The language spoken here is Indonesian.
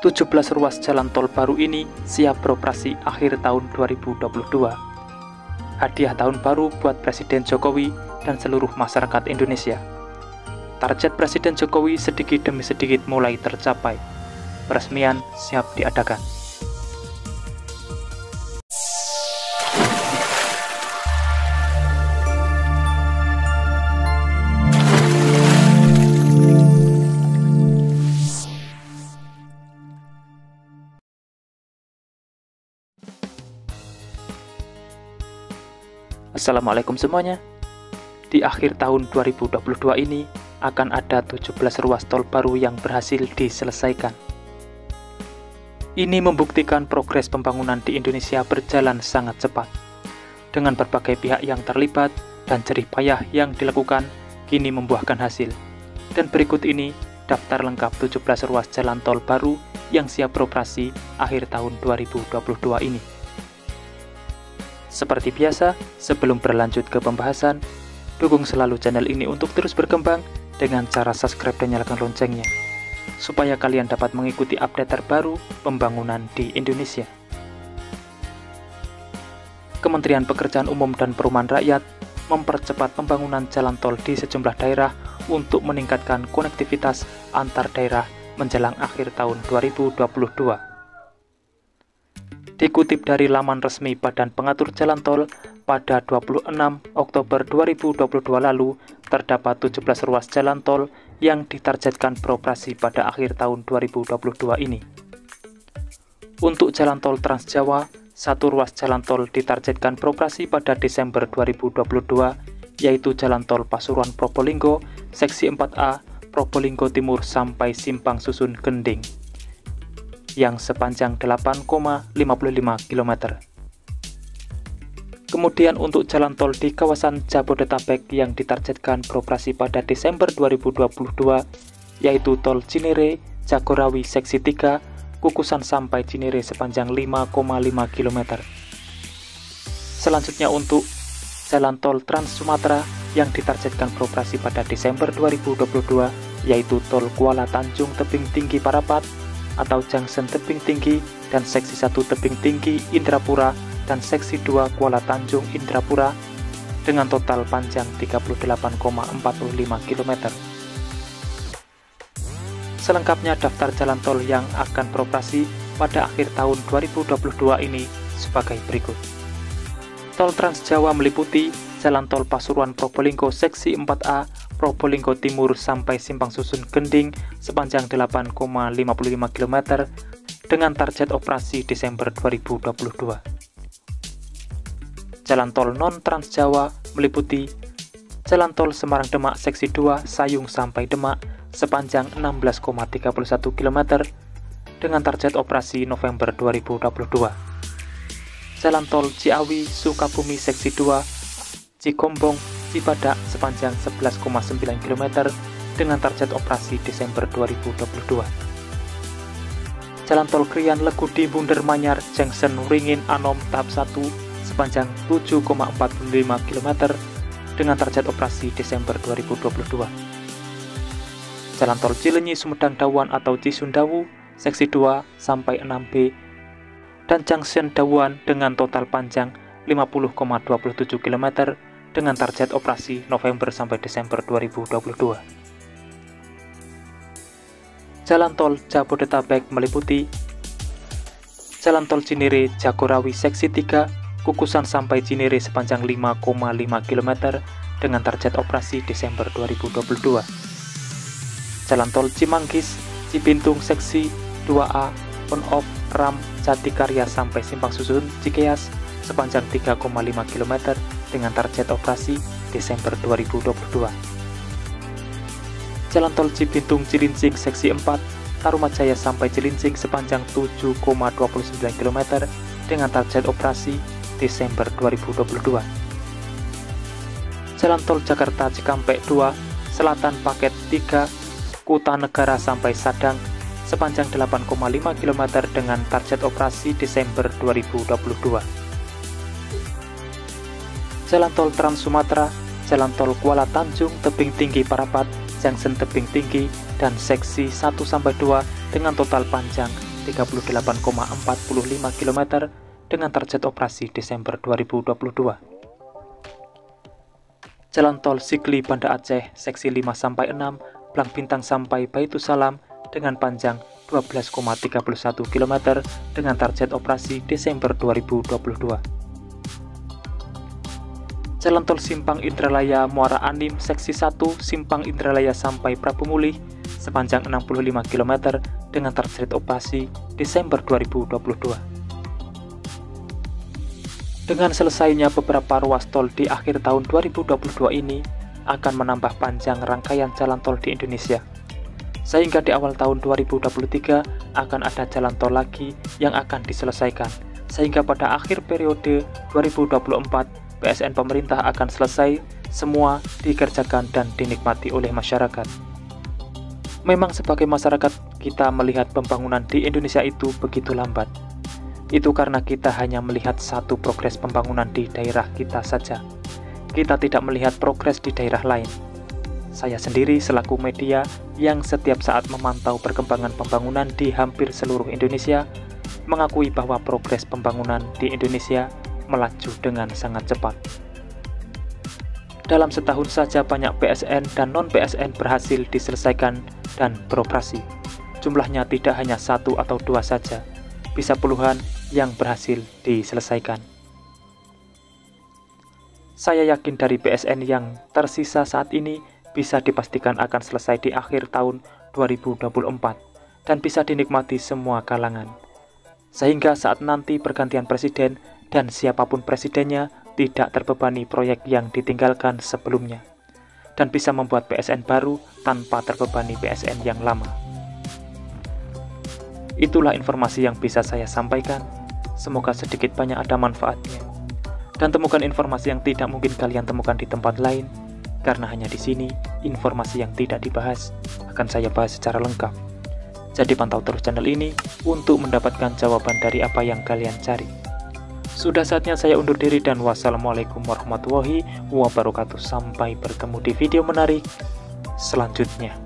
17 ruas jalan tol baru ini siap beroperasi akhir tahun 2022. Hadiah tahun baru buat Presiden Jokowi dan seluruh masyarakat Indonesia. Target Presiden Jokowi sedikit demi sedikit mulai tercapai. Peresmian siap diadakan. Assalamualaikum semuanya. Di akhir tahun 2022 ini akan ada 17 ruas tol baru yang berhasil diselesaikan. Ini membuktikan progres pembangunan di Indonesia berjalan sangat cepat. Dengan berbagai pihak yang terlibat dan jerih payah yang dilakukan, kini membuahkan hasil. Dan berikut ini daftar lengkap 17 ruas jalan tol baru yang siap beroperasi akhir tahun 2022 ini. Seperti biasa, sebelum berlanjut ke pembahasan, dukung selalu channel ini untuk terus berkembang dengan cara subscribe dan nyalakan loncengnya, supaya kalian dapat mengikuti update terbaru pembangunan di Indonesia. Kementerian Pekerjaan Umum dan Perumahan Rakyat mempercepat pembangunan jalan tol di sejumlah daerah untuk meningkatkan konektivitas antar daerah menjelang akhir tahun 2022. Dikutip dari laman resmi Badan Pengatur Jalan Tol, pada 26 Oktober 2022 lalu, terdapat 17 ruas jalan tol yang ditargetkan beroperasi pada akhir tahun 2022 ini. Untuk jalan tol Trans Jawa, satu ruas jalan tol ditargetkan beroperasi pada Desember 2022, yaitu jalan tol Pasuruan Probolinggo, seksi 4A, Probolinggo Timur sampai Simpang Susun Gending, yang sepanjang 8,55 km. Kemudian untuk jalan tol di kawasan Jabodetabek yang ditargetkan beroperasi pada Desember 2022, yaitu tol Cinere, Jagorawi seksi 3, Kukusan sampai Cinere sepanjang 5,5 km. Selanjutnya untuk jalan tol Trans Sumatera yang ditargetkan beroperasi pada Desember 2022, yaitu tol Kuala Tanjung Tebing Tinggi Parapat atau Junction Tebing Tinggi dan seksi 1 Tebing Tinggi Indrapura dan seksi 2 Kuala Tanjung Indrapura dengan total panjang 38,45 km. Selengkapnya daftar jalan tol yang akan beroperasi pada akhir tahun 2022 ini sebagai berikut. Tol Trans Jawa meliputi jalan tol Pasuruan Probolinggo seksi 4A, Probolinggo Timur sampai Simpang Susun Gending sepanjang 8,55 km dengan target operasi Desember 2022. Jalan tol non-Trans Jawa meliputi jalan tol Semarang Demak seksi 2 Sayung sampai Demak sepanjang 16,31 km dengan target operasi November 2022. Jalan tol Ciawi Sukabumi seksi 2 Cigombong Cibadak sepanjang 11,9 km dengan target operasi Desember 2022. Jalan tol Krian Legudi Bunder Manyar Junction Ringin Anom tahap 1 sepanjang 7,45 km dengan target operasi Desember 2022. Jalan tol Cilenyi Sumedang Dawan atau Cisundawu seksi 2 sampai 6B dan Junction Dawan dengan total panjang 50,27 km dengan target operasi November sampai Desember 2022. Jalan tol Jabodetabek meliputi jalan tol Cinere Jagorawi seksi 3 Kukusan sampai Cinere sepanjang 5,5 km dengan target operasi Desember 2022. Jalan tol Cimanggis Cibintung seksi 2A On-Off Ram Jatikarya sampai Simpang Susun Cikeas sepanjang 3,5 km dengan target operasi Desember 2022. Jalan tol Cibintung Cilincing seksi 4 Tarumajaya sampai Cilincing sepanjang 7,29 km dengan target operasi Desember 2022. Jalan tol Jakarta Cikampek 2 Selatan Paket 3 Kuta Negara sampai Sadang sepanjang 8,5 km dengan target operasi Desember 2022. Jalan tol Trans Sumatera, Jalan tol Kuala Tanjung Tebing Tinggi Parapat, Junction Tebing Tinggi dan seksi 1-2 dengan total panjang 38,45 km dengan target operasi Desember 2022. Jalan tol Sigli Banda Aceh seksi 5-6 Blang Bintang sampai Baitussalam dengan panjang 12,31 km dengan target operasi Desember 2022. Jalan tol Simpang Indralaya Muara Anim seksi 1 Simpang Indralaya sampai Prabu Mulih sepanjang 65 km dengan target operasi Desember 2022. Dengan selesainya beberapa ruas tol di akhir tahun 2022 ini akan menambah panjang rangkaian jalan tol di Indonesia. Sehingga di awal tahun 2023 akan ada jalan tol lagi yang akan diselesaikan. Sehingga pada akhir periode 2024 PSN pemerintah akan selesai semua dikerjakan dan dinikmati oleh masyarakat. Memang sebagai masyarakat kita melihat pembangunan di Indonesia itu begitu lambat. Itu karena kita hanya melihat satu progres pembangunan di daerah kita saja. Kita tidak melihat progres di daerah lain. Saya sendiri selaku media yang setiap saat memantau perkembangan pembangunan di hampir seluruh Indonesia, mengakui bahwa progres pembangunan di Indonesia melaju dengan sangat cepat. Dalam setahun saja banyak PSN dan non-PSN berhasil diselesaikan dan beroperasi. Jumlahnya tidak hanya 1 atau 2 saja, bisa puluhan yang berhasil diselesaikan. Saya yakin dari PSN yang tersisa saat ini bisa dipastikan akan selesai di akhir tahun 2024 dan bisa dinikmati semua kalangan. Sehingga saat nanti pergantian presiden dan siapapun presidennya tidak terbebani proyek yang ditinggalkan sebelumnya dan bisa membuat PSN baru tanpa terbebani PSN yang lama. Itulah informasi yang bisa saya sampaikan. Semoga sedikit banyak ada manfaatnya. Dan temukan informasi yang tidak mungkin kalian temukan di tempat lain, karena hanya di sini informasi yang tidak dibahas akan saya bahas secara lengkap. Jadi pantau terus channel ini untuk mendapatkan jawaban dari apa yang kalian cari. Sudah saatnya saya undur diri dan wassalamualaikum warahmatullahi wabarakatuh. Sampai bertemu di video menarik selanjutnya.